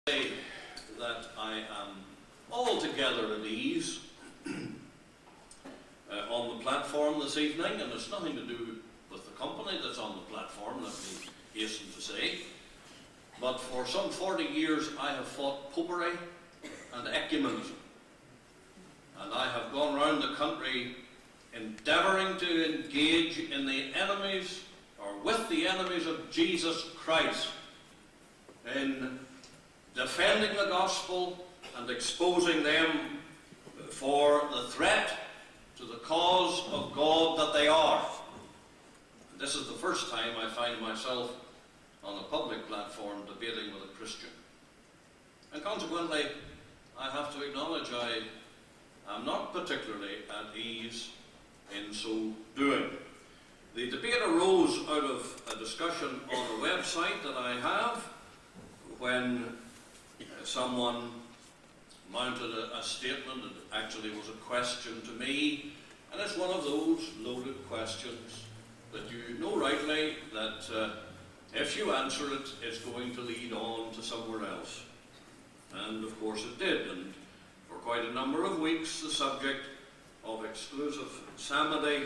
say that I am altogether at ease on the platform this evening, and it's nothing to do with the company that's on the platform, let me hasten to say. But for some 40 years I have fought popery and ecumenism. And I have gone around the country endeavouring to engage in the enemies, or with the enemies of Jesus Christ, in defending the gospel and exposing them for the threat to the cause of God that they are. And this is the first time I find myself on a public platform debating with a Christian. And consequently, I have to acknowledge I am not particularly at ease in so doing. The debate arose out of a discussion on a website that I have when someone mounted a statement. It actually was a question to me, and it's one of those loaded questions that you know rightly that if you answer it, it's going to lead on to somewhere else. And of course it did, and for quite a number of weeks the subject of exclusive psalmody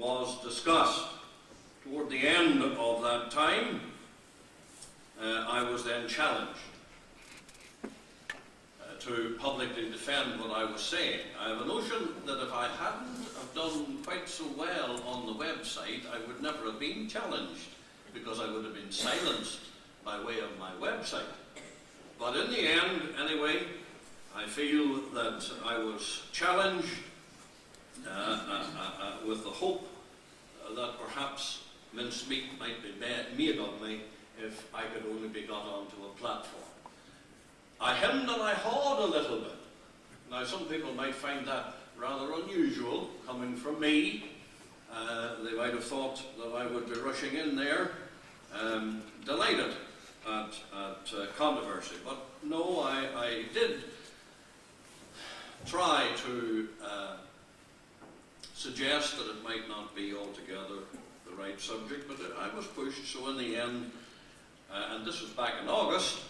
was discussed. Toward the end of that time, I was then challenged to publicly defend what I was saying. I have a notion that if I hadn't have done quite so well on the website, I would never have been challenged, because I would have been silenced by way of my website. But in the end, anyway, I feel that I was challenged with the hope that perhaps mincemeat might be made of me if I could only be got onto a platform. I hemmed and I hawed a little bit. Now, some people might find that rather unusual coming from me. They might have thought that I would be rushing in there, delighted at controversy. But no, I did try to suggest that it might not be altogether the right subject, but I was pushed. So in the end, and this was back in August,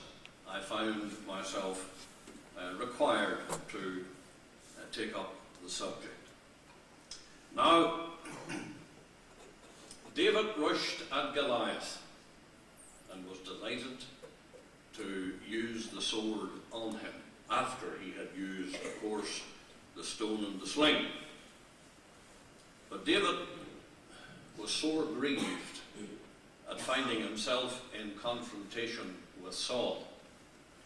I found myself required to take up the subject. Now, David rushed at Goliath and was delighted to use the sword on him after he had used, of course, the stone and the sling. But David was sore grieved at finding himself in confrontation with Saul,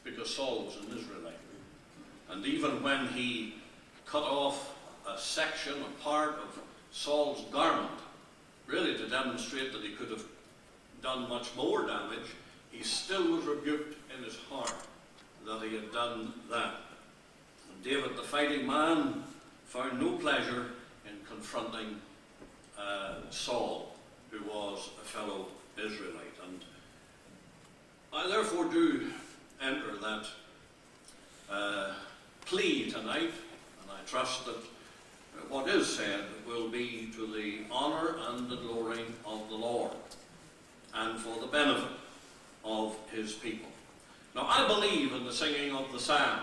because Saul was an Israelite. And even when he cut off a section, a part of Saul's garment, really to demonstrate that he could have done much more damage, he still was rebuked in his heart that he had done that. And David, the fighting man, found no pleasure in confronting Saul, who was a fellow Israelite. And I therefore do enter that plea tonight, and I trust that what is said will be to the honour and the glory of the Lord, and for the benefit of his people. Now, I believe in the singing of the psalms.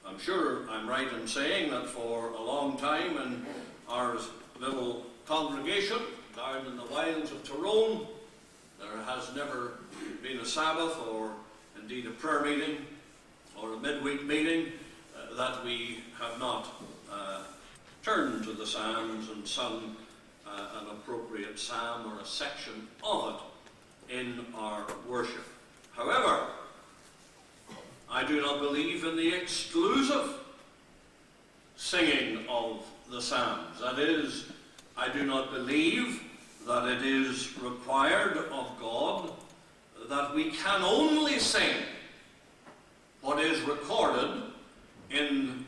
I'm sure I'm right in saying that for a long time in our little congregation down in the wilds of Tyrone, there has never been a Sabbath, or indeed a prayer meeting, or a midweek meeting, that we have not turned to the Psalms and sung an appropriate psalm or a section of it in our worship. However, I do not believe in the exclusive singing of the Psalms. That is, I do not believe that it is required of God that we can only sing what is recorded in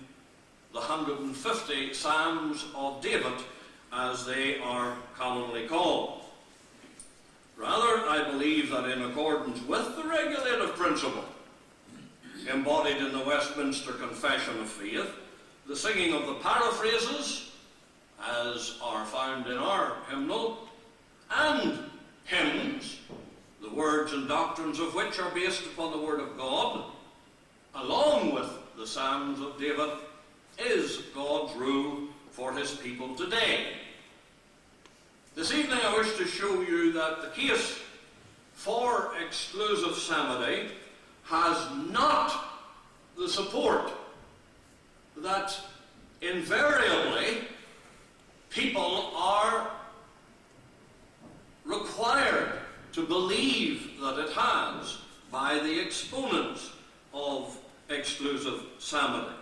the 150 Psalms of David, as they are commonly called. Rather, I believe that in accordance with the regulative principle embodied in the Westminster Confession of Faith, the singing of the paraphrases, as are found in our hymnal, and hymns the words and doctrines of which are based upon the Word of God, along with the Psalms of David, is God's rule for his people today. This evening I wish to show you that the case for exclusive psalmody has not the support that invariably people are required to believe that it has by the exponents of exclusive psalmody.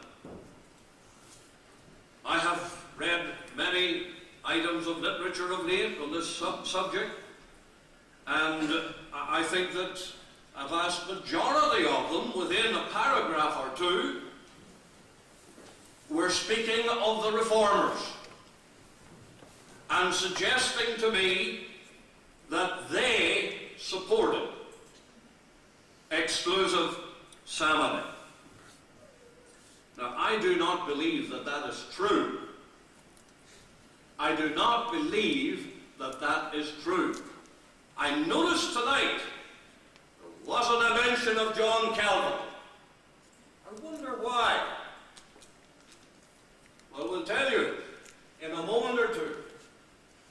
I have read many items of literature of late on this subject, and I think that a vast majority of them, within a paragraph or two, were speaking of the Reformers and suggesting to me that they supported exclusive psalmody. Now, I do not believe that that is true. I do not believe that that is true. I noticed tonight there wasn't a mention of John Calvin. I wonder why. Well, we'll tell you in a moment or two.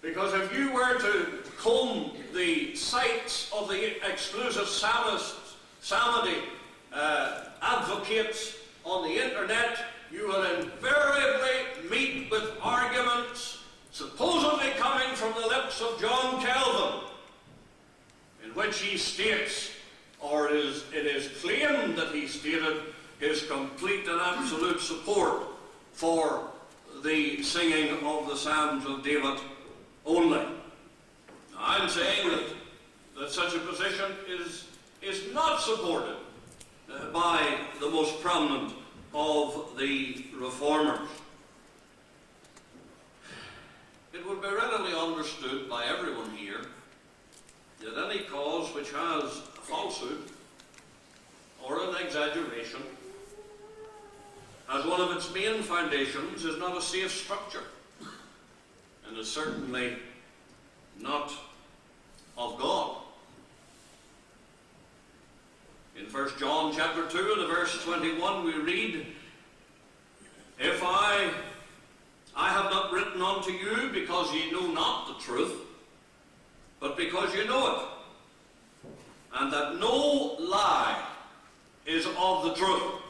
Because if you were to comb the sites of the exclusive psalmody advocates on the internet, you will invariably meet with arguments supposedly coming from the lips of John Calvin, in which he states, or it is claimed that he stated, his complete and absolute support for the singing of the Psalms of David only. Now, I'm saying that such a position is not supported by the most prominent of the Reformers. It would be readily understood by everyone here that any cause which has a falsehood or an exaggeration as one of its main foundations is not a safe structure, and is certainly not of God. In 1 John chapter 2 and verse 21 we read, "If I have not written unto you because ye know not the truth, but because you know it, and that no lie is of the truth."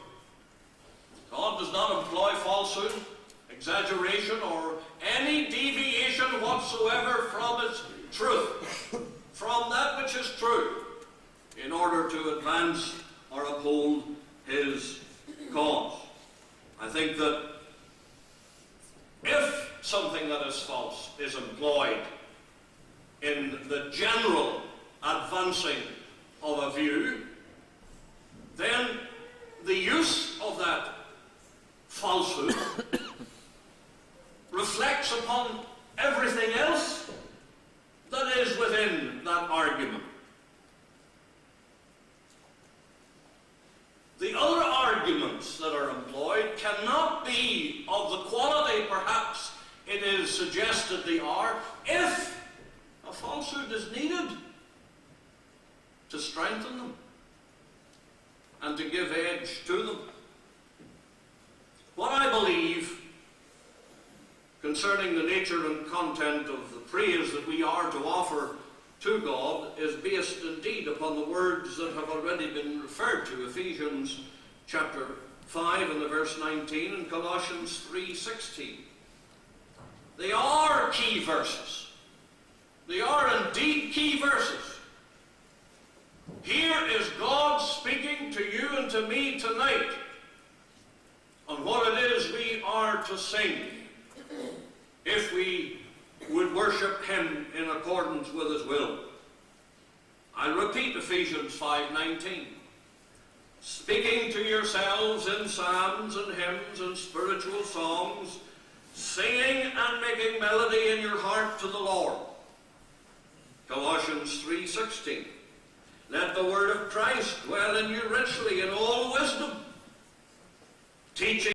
God does not employ falsehood, exaggeration, or any deviation whatsoever from its truth, from that which is true, in order to advance or uphold his cause. I think that if something that is false is employed in the general advancing of a view, then the use of that falsehood reflects upon everything else that is within that argument. The other arguments that are employed cannot be of the quality perhaps it is suggested they are, if a falsehood is needed to strengthen them and to give edge to them. What I believe concerning the nature and content of the praise that we are to offer to God is based indeed upon the words that have already been referred to, Ephesians chapter 5 and the verse 19 and Colossians 3:16. They are key verses. They are indeed key verses. Here is God speaking to you and to me tonight on what it is we are to sing if we would worship him in accordance with his will. I repeat Ephesians 5:19. Speaking to yourselves in psalms and hymns and spiritual songs, singing and making melody in your heart to the Lord. Colossians 3:16. Let the word of Christ dwell in you richly in all wisdom, teaching